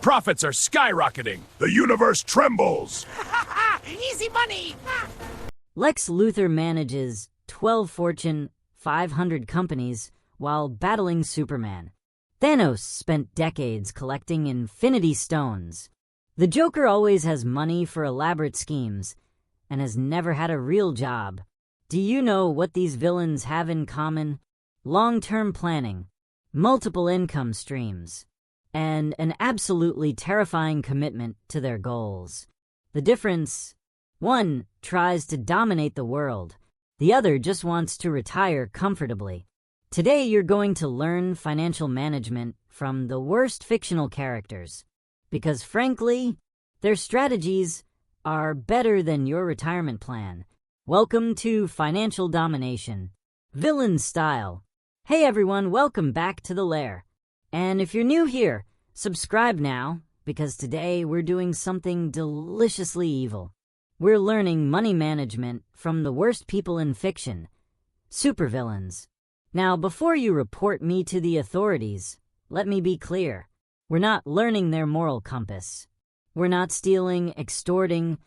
Profits are skyrocketing. The universe trembles. Easy money! Lex Luthor manages 12 Fortune 500 companies while battling Superman. Thanos spent decades collecting Infinity Stones. The Joker always has money for elaborate schemes and has never had a real job. Do you know what these villains have in common? Long-term planning, multiple income streams, and an absolutely terrifying commitment to their goals. The difference? One tries to dominate the world. The other just wants to retire comfortably. Today you're going to learn financial management from the worst fictional characters. Because frankly, their strategies are better than your retirement plan. Welcome to Financial Domination. Villain Style. Hey everyone, welcome back to the Lair. And if you're new here, subscribe now, because today we're doing something deliciously evil. We're learning money management from the worst people in fiction, supervillains. Now, before you report me to the authorities, let me be clear. We're not learning their moral compass. We're not stealing, extorting,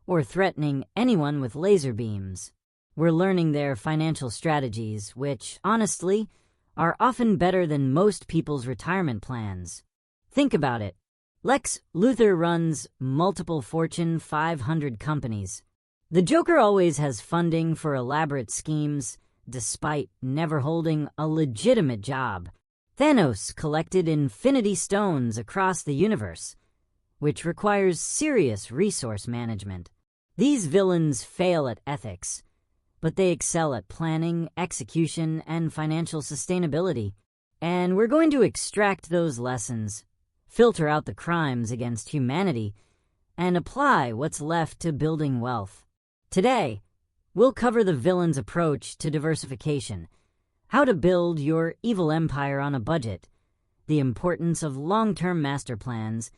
or threatening anyone with laser beams. We're learning their financial strategies, which, honestly, are often better than most people's retirement plans. Think about it. Lex Luthor runs multiple Fortune 500 companies. The Joker always has funding for elaborate schemes, despite never holding a legitimate job. Thanos collected Infinity Stones across the universe, which requires serious resource management. These villains fail at ethics, but they excel at planning, execution, and financial sustainability. And we're going to extract those lessons, filter out the crimes against humanity, and apply what's left to building wealth. Today, we'll cover the villain's approach to diversification, how to build your evil empire on a budget, the importance of long-term master plans,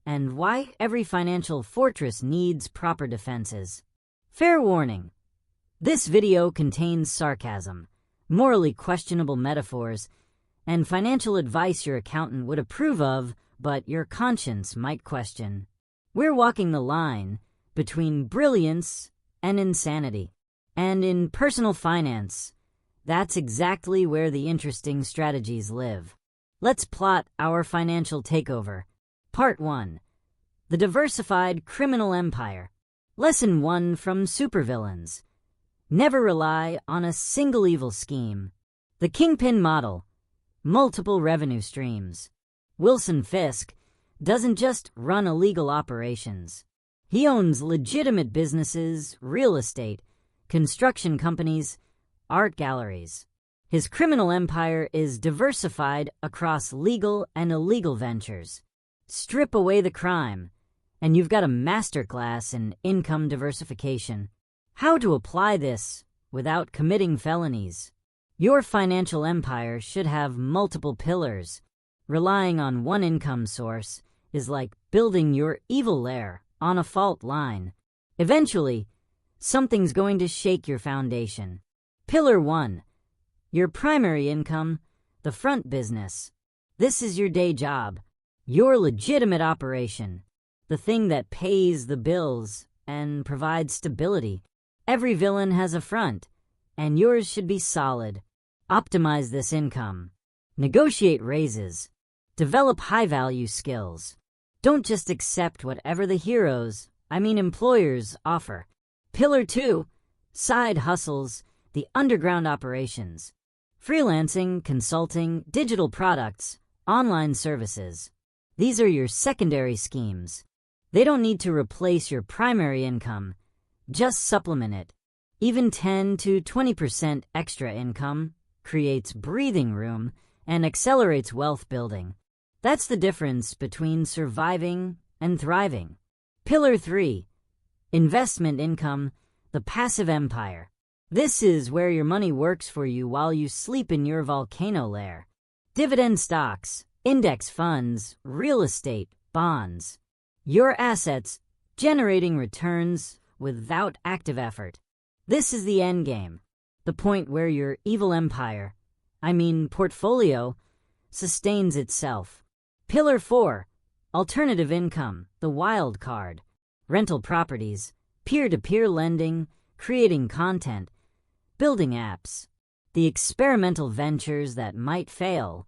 and why every financial fortress needs proper defenses. Fair warning. This video contains sarcasm, morally questionable metaphors, and financial advice your accountant would approve of, but your conscience might question. We're walking the line between brilliance and insanity. And in personal finance, that's exactly where the interesting strategies live. Let's plot our financial takeover. Part 1. The Diversified Criminal Empire. Lesson 1 from Supervillains. Never rely on a single evil scheme. The Kingpin Model. Multiple revenue streams. Wilson Fisk doesn't just run illegal operations. He owns legitimate businesses, real estate, construction companies, art galleries. His criminal empire is diversified across legal and illegal ventures. Strip away the crime, and you've got a masterclass in income diversification. How to apply this without committing felonies. Your financial empire should have multiple pillars. Relying on one income source is like building your evil lair on a fault line. Eventually, something's going to shake your foundation. Pillar 1. Your primary income, the front business. This is your day job, your legitimate operation, the thing that pays the bills and provides stability. Every villain has a front, and yours should be solid. Optimize this income. Negotiate raises. Develop high-value skills. Don't just accept whatever the employers offer. Pillar 2. Side hustles, the underground operations. Freelancing, consulting, digital products, online services. These are your secondary schemes. They don't need to replace your primary income, just supplement it. Even 10 to 20% extra income creates breathing room and accelerates wealth building. That's the difference between surviving and thriving. Pillar 3. Investment income, the passive empire. This is where your money works for you while you sleep in your volcano lair. Dividend stocks, index funds, real estate, bonds. Your assets generating returns without active effort. This is the end game, the point where your evil empire, portfolio, sustains itself. Pillar 4. Alternative income, the wild card. Rental properties, peer-to-peer lending, creating content, building apps. The experimental ventures that might fail,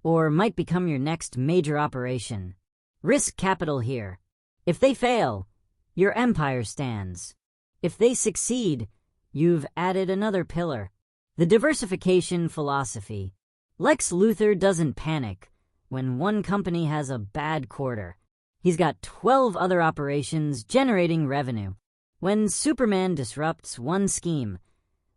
or might become your next major operation. Risk capital here. If they fail, your empire stands. If they succeed, you've added another pillar. The diversification philosophy. Lex Luthor doesn't panic when one company has a bad quarter. He's got 12 other operations generating revenue. When Superman disrupts one scheme,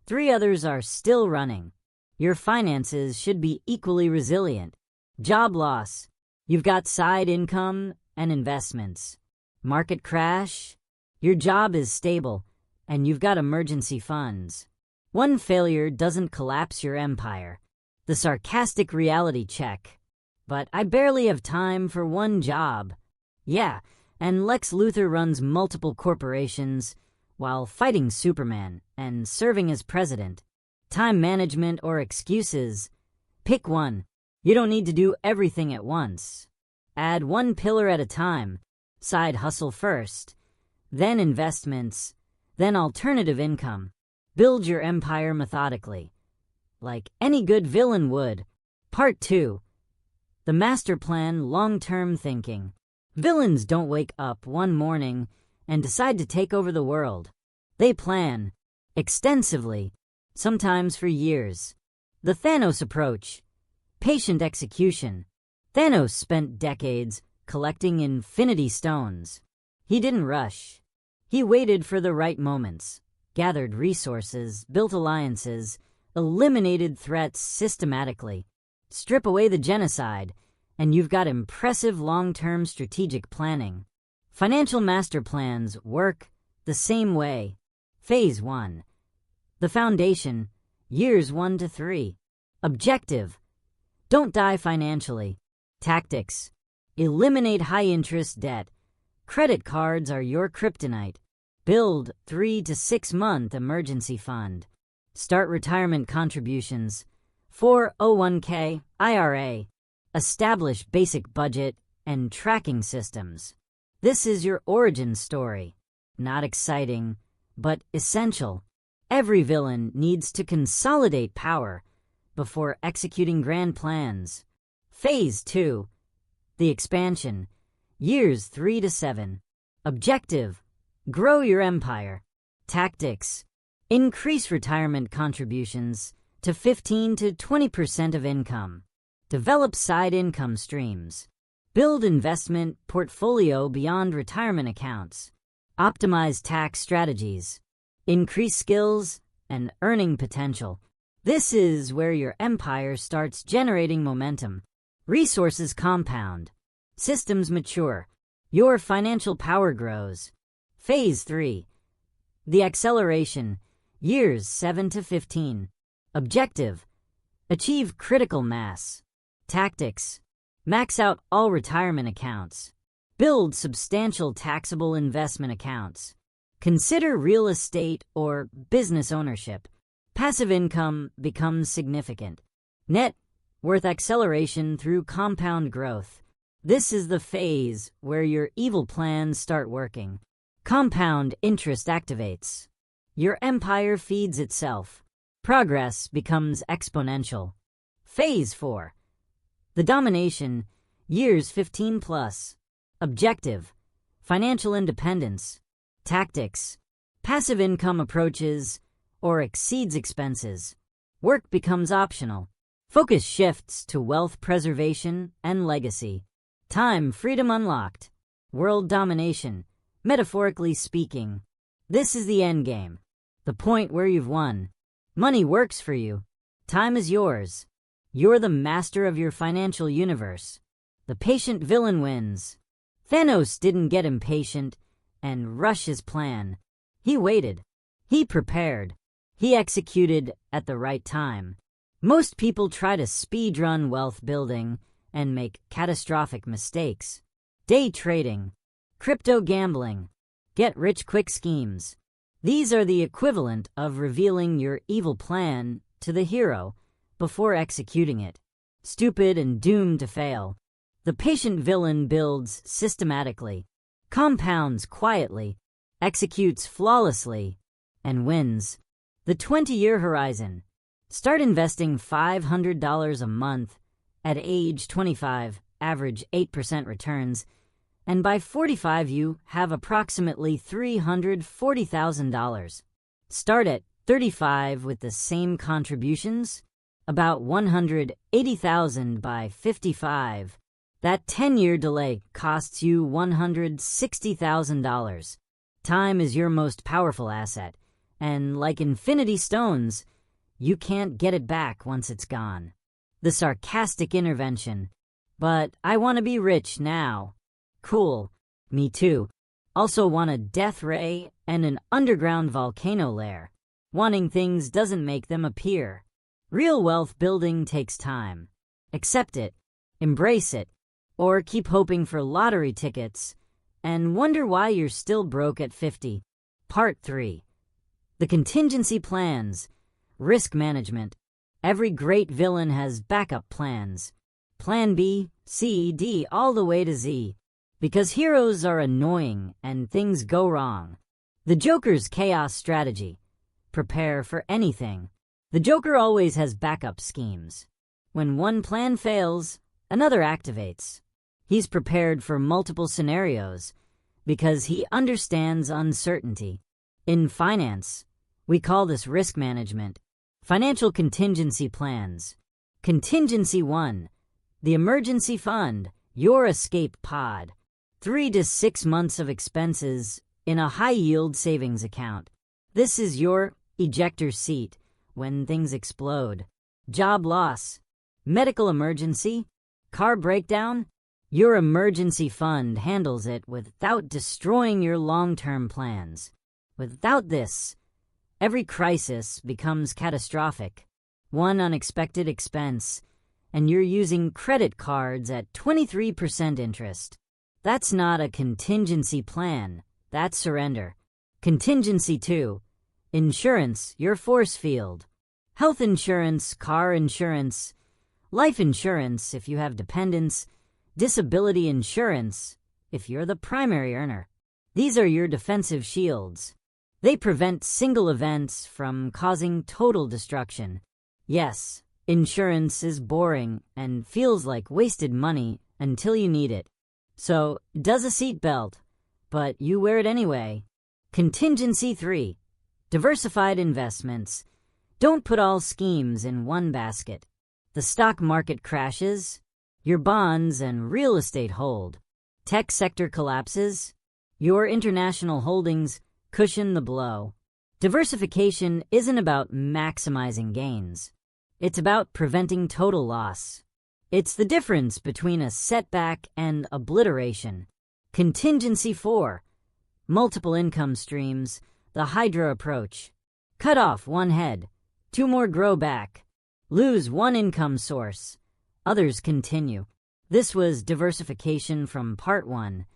3 others are still running. Your finances should be equally resilient. Job loss. You've got side income and investments. Market crash. Your job is stable, and you've got emergency funds. One failure doesn't collapse your empire. The sarcastic reality check. But I barely have time for one job. Yeah, and Lex Luthor runs multiple corporations while fighting Superman and serving as president. Time management or excuses? Pick one. You don't need to do everything at once. Add one pillar at a time. Side hustle first, then investments, then alternative income. Build your empire methodically, like any good villain would. Part 2. The master plan, long-term thinking. Villains don't wake up one morning and decide to take over the world. They plan, extensively, sometimes for years. The Thanos Approach. Patient execution. Thanos spent decades collecting infinity stones. He didn't rush. He waited for the right moments, gathered resources, built alliances, eliminated threats systematically. Strip away the genocide, and you've got impressive long-term strategic planning. Financial master plans work the same way. Phase 1. The foundation, years 1 to 3. Objective. Don't die financially. Tactics. Eliminate high-interest debt. Credit cards are your kryptonite. Build 3 to 6 month emergency fund. Start retirement contributions. 401k, IRA. Establish basic budget and tracking systems. This is your origin story. Not exciting, but essential. Every villain needs to consolidate power before executing grand plans. Phase 2. The expansion. Years 3 to 7. Objective. Grow your empire. Tactics. Increase retirement contributions to 15 to 20% of income. Develop side income streams. Build investment portfolio beyond retirement accounts. Optimize tax strategies. Increase skills and earning potential. This is where your empire starts generating momentum. Resources compound. Systems mature. Your financial power grows. Phase 3. The acceleration. Years 7 to 15. Objective. Achieve critical mass. Tactics. Max out all retirement accounts. Build substantial taxable investment accounts. Consider real estate or business ownership. Passive income becomes significant. Net worth acceleration through compound growth. This is the phase where your evil plans start working. Compound interest activates. Your empire feeds itself. Progress becomes exponential. Phase 4. The Domination. Years 15 plus. Objective. Financial independence. Tactics. Passive income approaches or exceeds expenses. Work becomes optional. Focus shifts to wealth preservation and legacy. Time freedom unlocked. World domination. Metaphorically speaking. This is the endgame. The point where you've won. Money works for you. Time is yours. You're the master of your financial universe. The patient villain wins. Thanos didn't get impatient and rush his plan. He waited. He prepared. He executed at the right time. Most people try to speedrun wealth building and make catastrophic mistakes. Day trading, crypto gambling, get-rich-quick schemes. These are the equivalent of revealing your evil plan to the hero before executing it. Stupid and doomed to fail. The patient villain builds systematically, compounds quietly, executes flawlessly, and wins. The 20-year horizon. Start investing $500 a month at age 25, average 8% returns, and by 45 you have approximately $340,000. Start at 35 with the same contributions, about $180,000 by 55. That 10-year delay costs you $160,000. Time is your most powerful asset, and like infinity stones, you can't get it back once it's gone. The sarcastic intervention. But I want to be rich now. Cool. Me too. Also want a death ray and an underground volcano lair. Wanting things doesn't make them appear. Real wealth building takes time. Accept it, embrace it, or keep hoping for lottery tickets and wonder why you're still broke at 50. Part 3. The contingency plans. Risk management. Every great villain has backup plans. Plan B, C, D, all the way to Z. Because heroes are annoying and things go wrong. The Joker's chaos strategy. Prepare for anything. The Joker always has backup schemes. When one plan fails, another activates. He's prepared for multiple scenarios because he understands uncertainty. In finance, we call this risk management. Financial contingency plans. Contingency 1. The emergency fund, your escape pod. 3 to 6 months of expenses in a high-yield savings account. This is your ejector seat when things explode. Job loss, medical emergency, car breakdown. Your emergency fund handles it without destroying your long-term plans. Without this, every crisis becomes catastrophic. One unexpected expense, and you're using credit cards at 23% interest. That's not a contingency plan, that's surrender. Contingency 2. Insurance, your force field. Health insurance, car insurance, life insurance if you have dependents, disability insurance if you're the primary earner. These are your defensive shields. They prevent single events from causing total destruction. Yes, insurance is boring and feels like wasted money until you need it. So, does a seatbelt, but you wear it anyway. Contingency 3. Diversified investments. Don't put all schemes in one basket. The stock market crashes. Your bonds and real estate hold. Tech sector collapses. Your international holdings cushion the blow. Diversification isn't about maximizing gains. It's about preventing total loss. It's the difference between a setback and obliteration. Contingency 4. Multiple income streams. The Hydra approach. Cut off one head. 2 more grow back. Lose one income source. Others continue. This was diversification from part 1.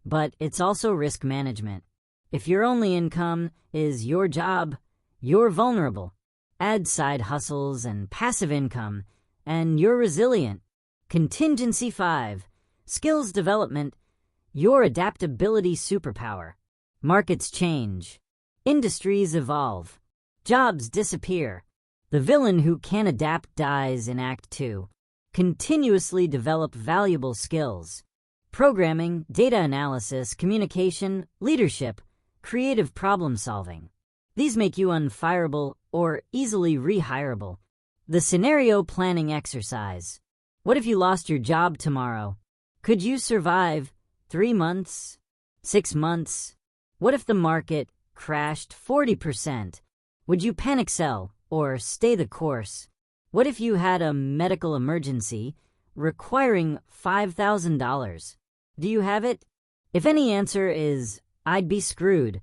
But it's also risk management. If your only income is your job, you're vulnerable. Add side hustles and passive income, and you're resilient. Contingency 5. Skills development. Your adaptability superpower. Markets change. Industries evolve. Jobs disappear. The villain who can't adapt dies in Act 2. Continuously develop valuable skills. Programming, data analysis, communication, leadership, creative problem solving. These make you unfireable or easily rehireable. The scenario planning exercise. What if you lost your job tomorrow? Could you survive 3 months? 6 months? What if the market crashed 40%? Would you panic sell or stay the course? What if you had a medical emergency requiring $5,000? Do you have it? If any answer is, I'd be screwed,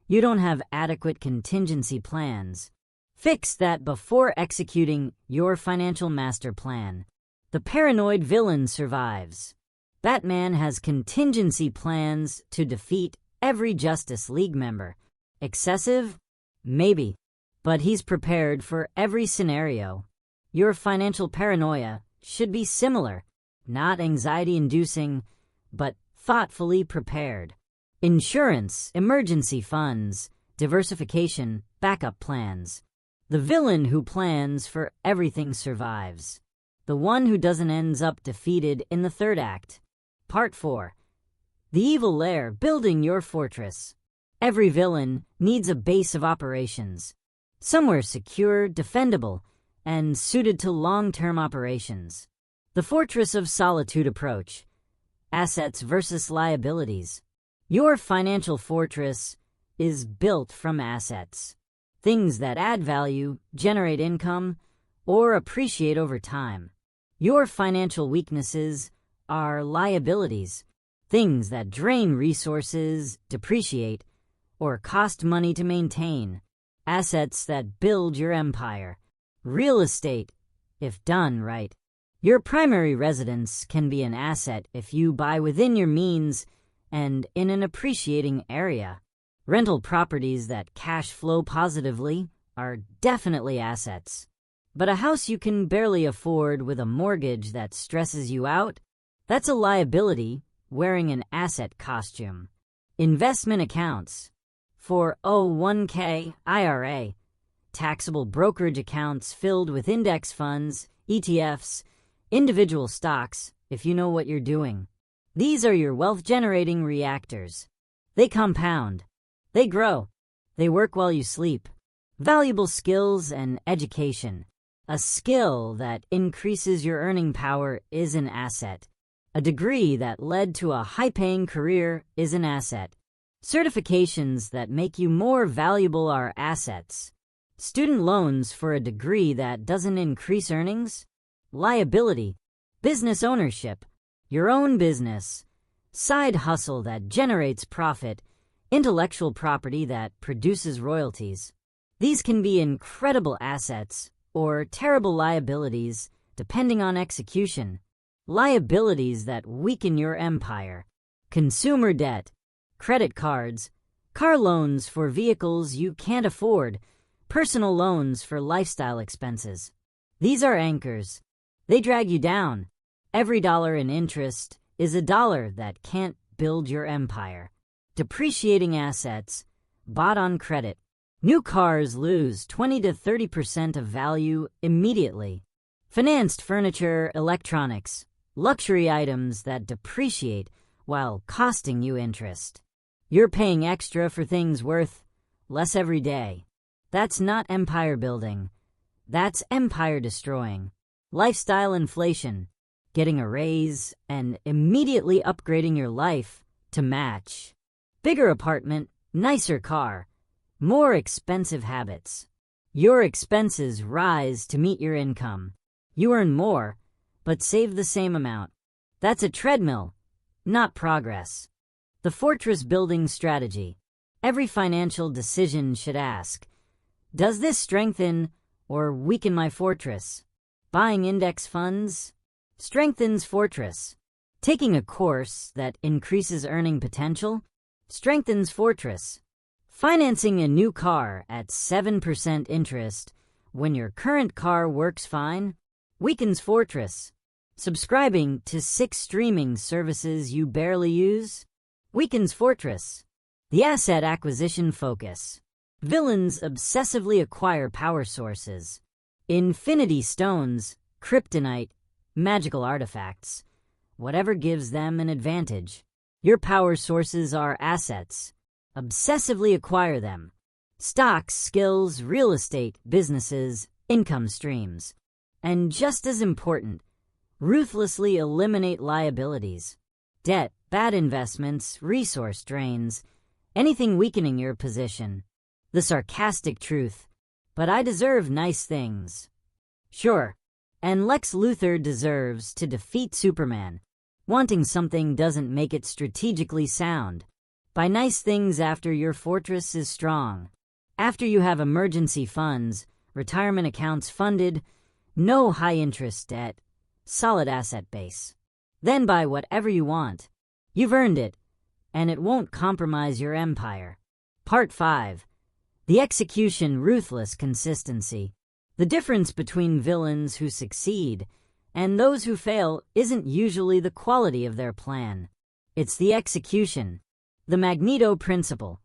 you don't have adequate contingency plans. Fix that before executing your financial master plan. The paranoid villain survives. Batman has contingency plans to defeat every Justice League member. Excessive? Maybe. But he's prepared for every scenario. Your financial paranoia should be similar. not anxiety-inducing, but thoughtfully prepared. Insurance, emergency funds, diversification, backup plans. The villain who plans for everything survives. The one who doesn't ends up defeated in the third act. Part 4. The evil Lair, building your fortress. Every villain needs a base of operations. Somewhere secure, defendable, and suited to long-term operations. The Fortress of Solitude approach. Assets versus liabilities. Your financial fortress is built from assets. Things that add value, generate income, or appreciate over time. Your financial weaknesses are liabilities. Things that drain resources, depreciate, or cost money to maintain. Assets that build your empire. Real estate, if done right. Your primary residence can be an asset if you buy within your means and in an appreciating area. Rental properties that cash flow positively are definitely assets. But a house you can barely afford with a mortgage that stresses you out? That's a liability wearing an asset costume. Investment accounts. 401k, IRA. Taxable brokerage accounts filled with index funds, ETFs, individual stocks, if you know what you're doing. These are your wealth-generating reactors. They compound. They grow. They work while you sleep. Valuable skills and education. A skill that increases your earning power is an asset. A degree that led to a high-paying career is an asset. Certifications that make you more valuable are assets. Student loans for a degree that doesn't increase earnings? Liability. Business ownership. Your own business. Side hustle that generates profit. Intellectual property that produces royalties. These can be incredible assets or terrible liabilities, depending on execution. Liabilities that weaken your empire. Consumer debt. Credit cards. Car loans for vehicles you can't afford. Personal loans for lifestyle expenses. These are anchors. They drag you down. Every dollar in interest is a dollar that can't build your empire. Depreciating assets, bought on credit. New cars lose 20 to 30% of value immediately. Financed furniture, electronics, luxury items that depreciate while costing you interest. You're paying extra for things worth less every day. That's not empire building. That's empire destroying. Lifestyle inflation, getting a raise and immediately upgrading your life to match. Bigger apartment, nicer car, more expensive habits. Your expenses rise to meet your income. You earn more, but save the same amount. That's a treadmill, not progress. The fortress building strategy. Every financial decision should ask, does this strengthen or weaken my fortress? Buying index funds strengthens fortress. Taking a course that increases earning potential strengthens fortress. Financing a new car at 7% interest when your current car works fine weakens fortress. Subscribing to 6 streaming services you barely use weakens fortress. The asset acquisition focus. Villains obsessively acquire power sources. Infinity stones, kryptonite, magical artifacts. Whatever gives them an advantage. Your power sources are assets. Obsessively acquire them. Stocks, skills, real estate, businesses, income streams. And just as important, ruthlessly eliminate liabilities. Debt, bad investments, resource drains, anything weakening your position. The sarcastic truth, but I deserve nice things. Sure, and Lex Luthor deserves to defeat Superman. Wanting something doesn't make it strategically sound. Buy nice things after your fortress is strong. After you have emergency funds, retirement accounts funded, no high-interest debt, solid asset base. Then buy whatever you want. You've earned it, and it won't compromise your empire. Part 5. The execution ruthless consistency. The difference between villains who succeed And those who fail isn't usually the quality of their plan. It's the execution. The Magneto principle.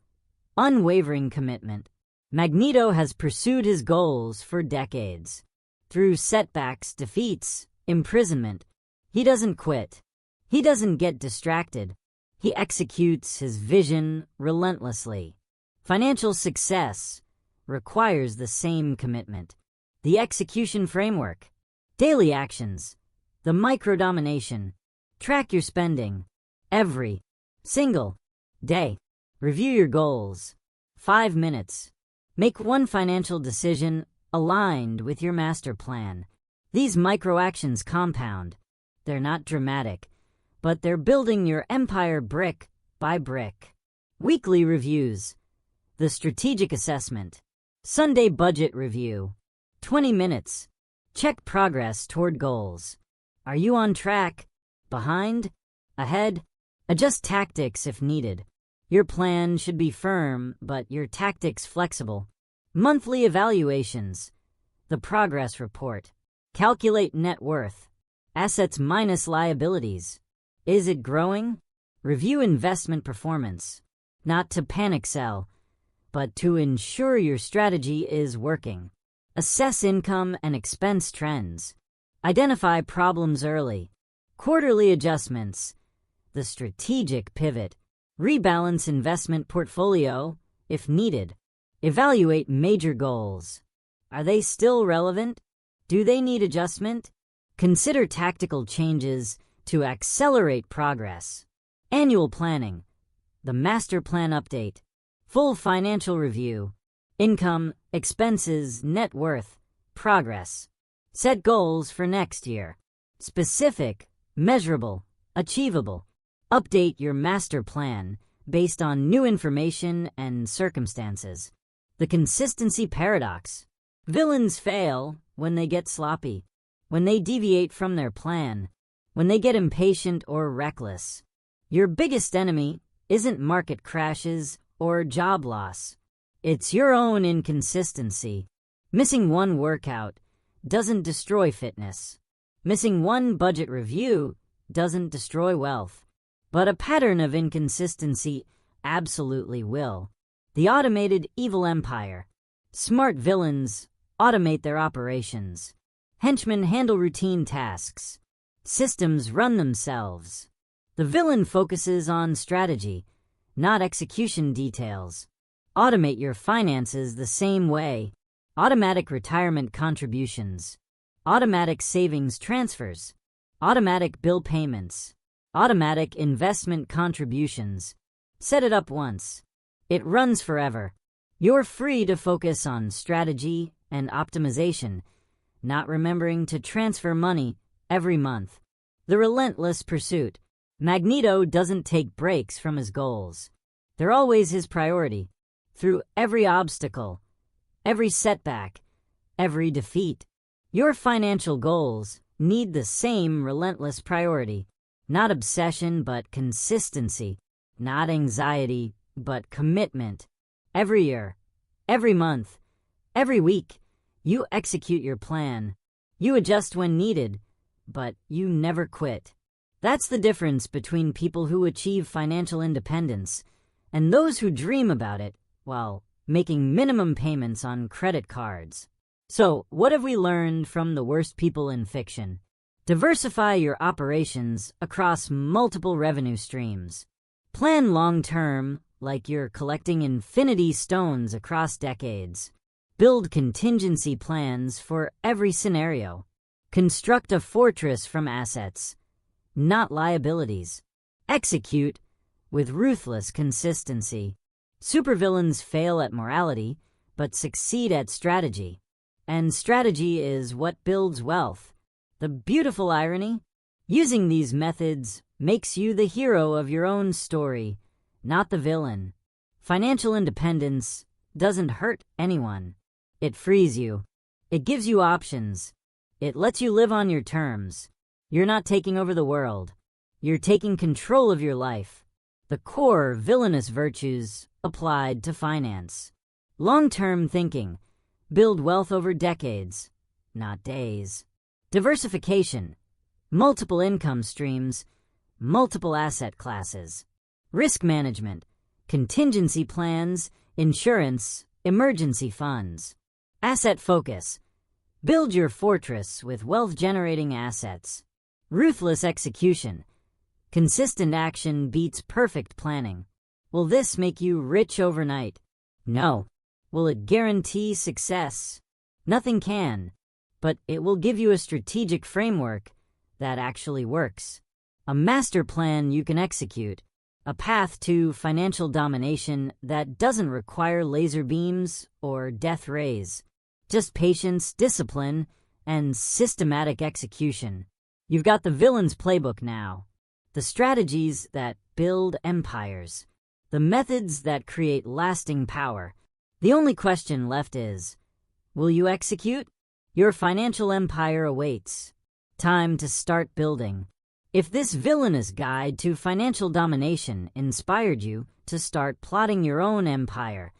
Unwavering commitment. Magneto has pursued his goals for decades. Through setbacks, defeats, imprisonment, he doesn't quit. He doesn't get distracted. He executes his vision relentlessly. Financial success requires the same commitment. The execution framework. Daily actions. The micro-domination. Track your spending. Every single day. Review your goals. 5 minutes. Make one financial decision aligned with your master plan. These micro-actions compound. They're not dramatic, but they're building your empire brick by brick. Weekly reviews. The strategic assessment. Sunday budget review. 20 minutes. Check progress toward goals. Are you on track? Behind? Ahead? Adjust tactics if needed. Your plan should be firm, but your tactics flexible. Monthly evaluations. The progress report. Calculate net worth. Assets minus liabilities. Is it growing? Review investment performance. Not to panic sell, but to ensure your strategy is working. Assess income and expense trends. Identify problems early. Quarterly adjustments. The strategic pivot. Rebalance investment portfolio if needed. Evaluate major goals. Are they still relevant? Do they need adjustment? Consider tactical changes to accelerate progress. Annual planning. The master plan update. Full financial review. Income, expenses, net worth, progress. Set goals for next year. Specific, measurable, achievable. Update your master plan based on new information and circumstances. The consistency paradox. Villains fail when they get sloppy, when they deviate from their plan, when they get impatient or reckless. Your biggest enemy isn't market crashes or job loss. It's your own inconsistency. Missing one workout doesn't destroy fitness. Missing one budget review doesn't destroy wealth. But a pattern of inconsistency absolutely will. The automated evil empire. Smart villains automate their operations. Henchmen handle routine tasks. Systems run themselves. The villain focuses on strategy, not execution details. Automate your finances the same way. Automatic retirement contributions. Automatic savings transfers. Automatic bill payments. Automatic investment contributions. Set it up once. It runs forever. You're free to focus on strategy and optimization, not remembering to transfer money every month. The relentless pursuit. Magneto doesn't take breaks from his goals. They're always his priority. Through every obstacle, every setback, every defeat. Your financial goals need the same relentless priority. Not obsession, but consistency. Not anxiety, but commitment. Every year, every month, every week, you execute your plan. You adjust when needed, but you never quit. That's the difference between people who achieve financial independence and those who dream about it while making minimum payments on credit cards. So, what have we learned from the worst people in fiction? Diversify your operations across multiple revenue streams. Plan long-term, like you're collecting infinity stones across decades. Build contingency plans for every scenario. Construct a fortress from assets, not liabilities. Execute with ruthless consistency. Supervillains fail at morality, but succeed at strategy. And strategy is what builds wealth. The beautiful irony? Using these methods makes you the hero of your own story, not the villain. Financial independence doesn't hurt anyone. It frees you. It gives you options. It lets you live on your terms. You're not taking over the world. You're taking control of your life. The core villainous virtues applied to finance. Long-term thinking. Build wealth over decades, not days. Diversification. multiple income streams, multiple asset classes, risk management, contingency plans, insurance, emergency funds. Asset focus. Build your fortress with wealth-generating assets. Ruthless execution. Consistent action beats perfect planning. Will this make you rich overnight? No. Will it guarantee success? Nothing can, but it will give you a strategic framework that actually works. A master plan you can execute. A path to financial domination that doesn't require laser beams or death rays. Just patience, discipline, and systematic execution. You've got the villain's playbook now. The strategies that build empires. The methods that create lasting power. The only question left is, will you execute? Your financial empire awaits. Time to start building. If this villainous guide to financial domination inspired you to start plotting your own empire,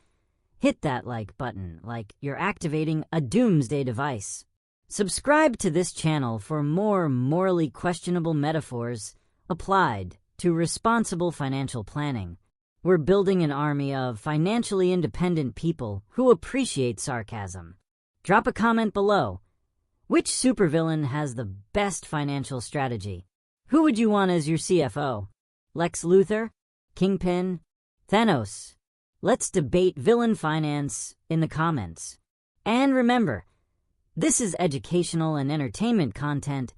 hit that like button like you're activating a doomsday device. Subscribe to this channel for more morally questionable metaphors applied to responsible financial planning. We're building an army of financially independent people who appreciate sarcasm. Drop a comment below. Which supervillain has the best financial strategy? Who would you want as your CFO? Lex Luthor? Kingpin? Thanos? Let's debate villain finance in the comments. And remember, this is educational and entertainment content,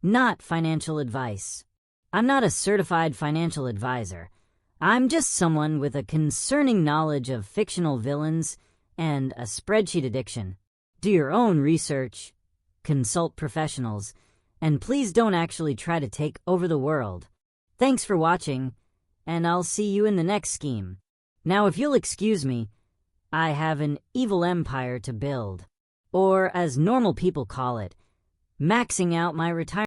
not financial advice. I'm not a certified financial advisor. I'm just someone with a concerning knowledge of fictional villains and a spreadsheet addiction. Do your own research, consult professionals, and please don't actually try to take over the world. Thanks for watching, and I'll see you in the next scheme. Now, if you'll excuse me, I have an evil empire to build. Or, as normal people call it, maxing out my retirement.